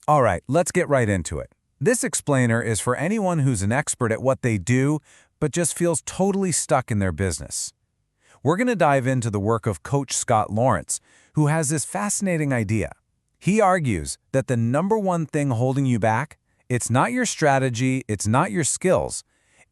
All right, let's get right into it. This explainer is for anyone who's an expert at what they do, but just feels totally stuck in their business. We're going to dive into the work of Coach Scott Lawrence, who has this fascinating idea. He argues that the number one thing holding you back, it's not your strategy, it's not your skills.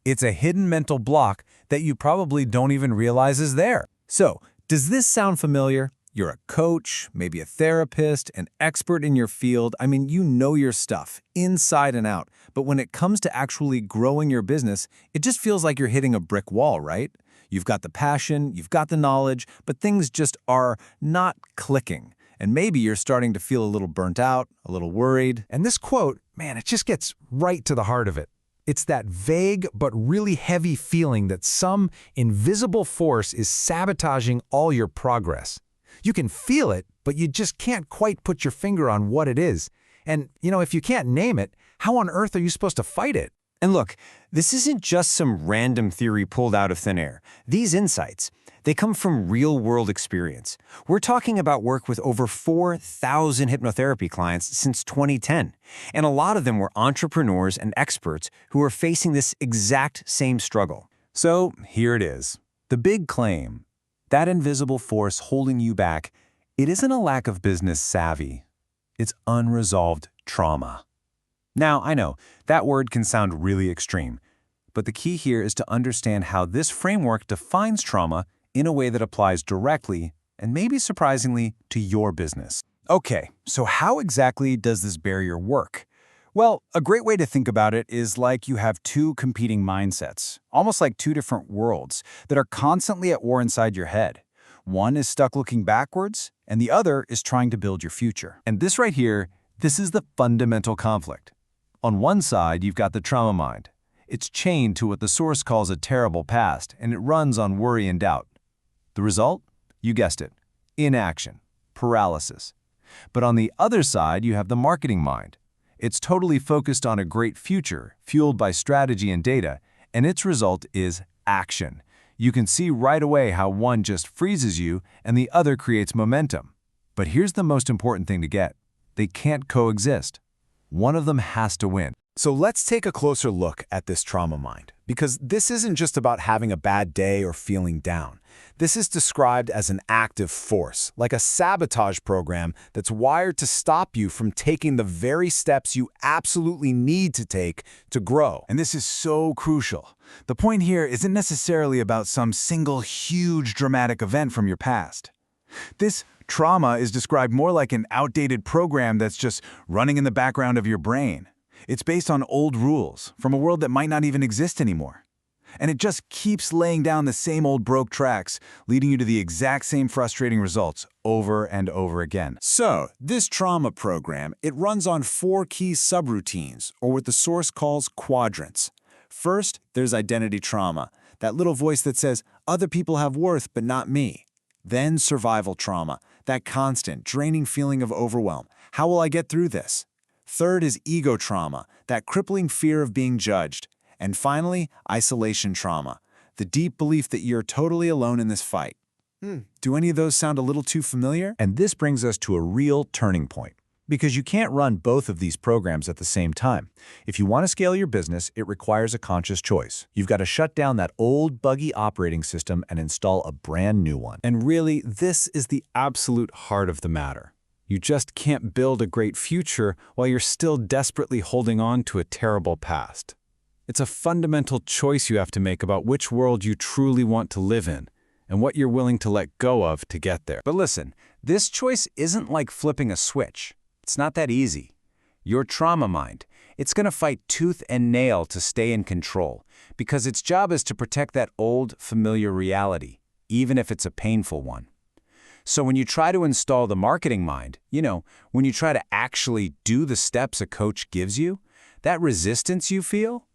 It's a hidden mental block that you probably don't even realize is there. So, does this sound familiar? You're a coach, maybe a therapist, an expert in your field. I mean, you know your stuff, inside and out. But when it comes to actually growing your business, it just feels like you're hitting a brick wall, right? You've got the passion, you've got the knowledge, but things just are not clicking. And maybe you're starting to feel a little burnt out, a little worried. And this quote, man, it just gets right to the heart of it. It's that vague but really heavy feeling that some invisible force is sabotaging all your progress. You can feel it, but you just can't quite put your finger on what it is. And, if you can't name it, how on earth are you supposed to fight it? And look, this isn't just some random theory pulled out of thin air. These insights, they come from real-world experience. We're talking about work with over 4,000 hypnotherapy clients since 2010. And a lot of them were entrepreneurs and experts who are facing this exact same struggle. So here it is. The big claim. That invisible force holding you back, it isn't a lack of business savvy. It's unresolved trauma. Now, I know, that word can sound really extreme, but the key here is to understand how this framework defines trauma in a way that applies directly, and maybe surprisingly, to your business. Okay, so how exactly does this barrier work? Well, a great way to think about it is like you have two competing mindsets, almost like two different worlds that are constantly at war inside your head. One is stuck looking backwards, and the other is trying to build your future. And this right here, this is the fundamental conflict. On one side, you've got the trauma mind. It's chained to what the source calls a terrible past, and it runs on worry and doubt. The result? You guessed it. Inaction. Paralysis. But on the other side, you have the marketing mind. It's totally focused on a great future, fueled by strategy and data, and its result is action. You can see right away how one just freezes you and the other creates momentum. But here's the most important thing to get. They can't coexist. One of them has to win. So let's take a closer look at this trauma mind, because this isn't just about having a bad day or feeling down. This is described as an active force, like a sabotage program that's wired to stop you from taking the very steps you absolutely need to take to grow. And this is so crucial. The point here isn't necessarily about some single huge dramatic event from your past. This trauma is described more like an outdated program that's just running in the background of your brain. It's based on old rules from a world that might not even exist anymore. And it just keeps laying down the same old broke tracks, leading you to the exact same frustrating results over and over again. So, this trauma program, it runs on 4 key subroutines, or what the source calls quadrants. First, there's identity trauma, that little voice that says, other people have worth, but not me. Then survival trauma, that constant, draining feeling of overwhelm. How will I get through this? Third is ego trauma, that crippling fear of being judged. And finally, isolation trauma, the deep belief that you're totally alone in this fight. Do any of those sound a little too familiar? And this brings us to a real turning point, because you can't run both of these programs at the same time. If you want to scale your business, it requires a conscious choice. You've got to shut down that old, buggy operating system and install a brand new one. And really, this is the absolute heart of the matter. You just can't build a great future while you're still desperately holding on to a terrible past. It's a fundamental choice you have to make about which world you truly want to live in and what you're willing to let go of to get there. But listen, this choice isn't like flipping a switch. It's not that easy. Your trauma mind, it's going to fight tooth and nail to stay in control, because its job is to protect that old, familiar reality, even if it's a painful one. So when you try to install the marketing mind, when you try to actually do the steps a coach gives you, that resistance you feel,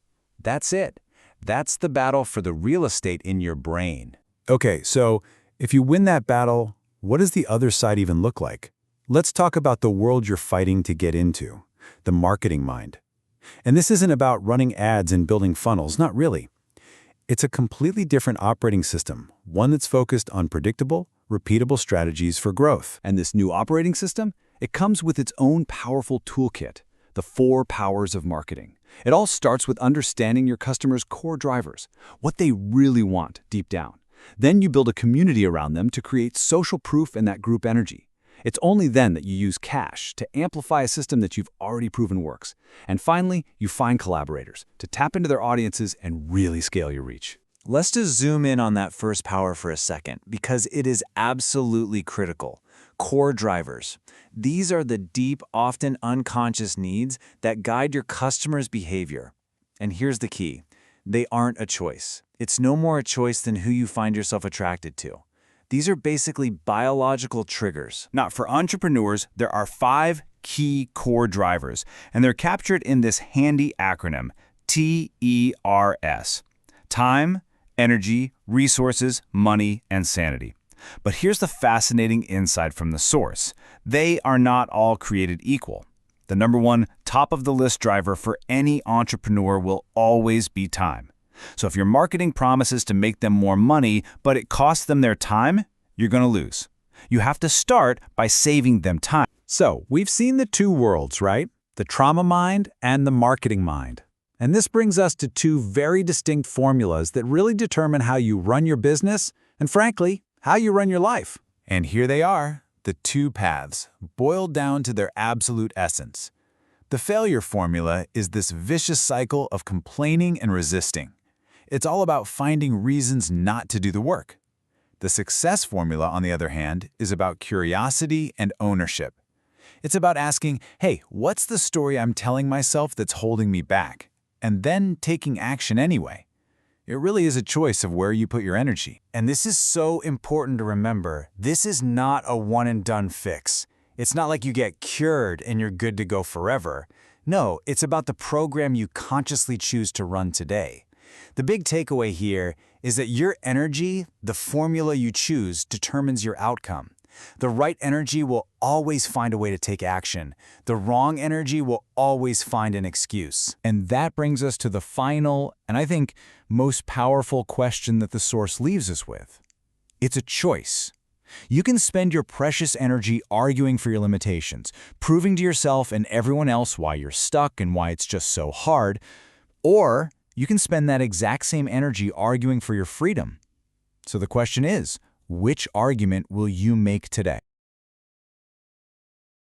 that's it. That's the battle for the real estate in your brain. Okay, so if you win that battle, what does the other side even look like? Let's talk about the world you're fighting to get into, the marketing mind. And this isn't about running ads and building funnels, not really. It's a completely different operating system, one that's focused on predictable, repeatable strategies for growth. And this new operating system, it comes with its own powerful toolkit. the 4 powers of marketing. It all starts with understanding your customers' core drivers, what they really want deep down. Then you build a community around them to create social proof and that group energy. It's only then that you use cash to amplify a system that you've already proven works. And finally, you find collaborators to tap into their audiences and really scale your reach. Let's just zoom in on that first power for a second, because it is absolutely critical. Core drivers. These are the deep, often unconscious needs that guide your customers' behavior. And here's the key. They aren't a choice. It's no more a choice than who you find yourself attracted to. These are basically biological triggers. Now, for entrepreneurs, there are 5 key core drivers, and they're captured in this handy acronym, TERS. Time, energy, resources, money, and sanity. But here's the fascinating insight from the source. They are not all created equal. The number 1 top-of-the-list driver for any entrepreneur will always be time. So if your marketing promises to make them more money, but it costs them their time, you're going to lose. You have to start by saving them time. So, we've seen the 2 worlds, right? The trauma mind and the marketing mind. And this brings us to 2 very distinct formulas that really determine how you run your business and, frankly, how you run your life. And here they are, the 2 paths, boiled down to their absolute essence. The failure formula is this vicious cycle of complaining and resisting. It's all about finding reasons not to do the work. The success formula, on the other hand, is about curiosity and ownership. It's about asking, hey, what's the story I'm telling myself that's holding me back? And then taking action anyway. It really is a choice of where you put your energy. And this is so important to remember. This is not a one-and-done fix. It's not like you get cured and you're good to go forever. No, it's about the program you consciously choose to run today. The big takeaway here is that your energy, the formula you choose, determines your outcome. The right energy will always find a way to take action. The wrong energy will always find an excuse. And that brings us to the final, and I think most powerful question that the source leaves us with. It's a choice. You can spend your precious energy arguing for your limitations, proving to yourself and everyone else why you're stuck and why it's just so hard, or you can spend that exact same energy arguing for your freedom. So the question is, which argument will you make today?